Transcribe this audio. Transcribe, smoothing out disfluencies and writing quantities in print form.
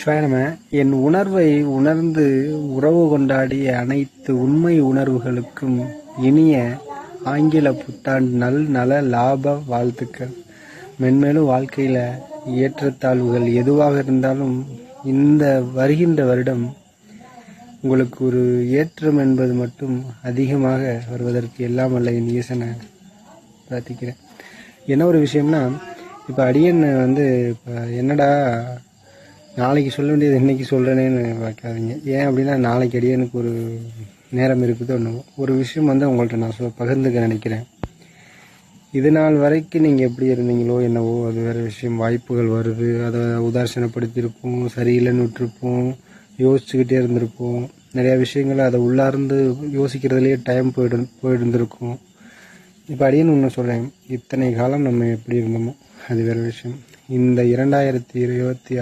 சிவாய நம. என் உணர்வை உணர்ந்து உறவு கொண்டாடிய அனைத்து உண்மை உணர்வுகளுக்கும் இனிய ஆங்கில புத்தாண்டு நல லாப வாழ்த்துக்கள். மென்மேலும் வாழ்க்கையில் ஏற்றத்தாழ்வுகள் எதுவாக இருந்தாலும் இந்த வருகின்ற வருடம் உங்களுக்கு ஒரு ஏற்றம் என்பது மட்டும் அதிகமாக வருவதற்கு எல்லாம் வல்ல என் ஈசனை பிரார்த்திக்கிறேன். என்ன ஒரு விஷயம்னா, இப்போ அடியன் இப்போ என்னடா நாளைக்கு சொல்ல வேண்டியது இன்னைக்கு சொல்கிறேனேன்னு வைக்காதீங்க. ஏன் அப்படின்னா, நாளைக்கு அடியனுக்கு ஒரு நேரம் இருக்குது. ஒரு விஷயம் உங்கள்கிட்ட நான் பகிர்ந்துக்க நினைக்கிறேன். இது நாள் வரைக்கும் நீங்கள் எப்படி இருந்தீங்களோ என்னவோ அது வேறு விஷயம். வாய்ப்புகள் வருது, அதை உதாசீனப்படுத்தியிருப்போம், சரியில்லைன்னு விட்டுருப்போம், யோசிச்சுக்கிட்டே இருந்திருப்போம். நிறையா விஷயங்களை அதை உள்ளார்ந்து யோசிக்கிறதுலேயே டைம் போயிருந்திருக்கும். இப்போ அடியன்னு ஒன்று சொல்கிறேன், இத்தனை காலம் நம்ம எப்படி இருந்தோமோ அது வேறு விஷயம். இந்த 2026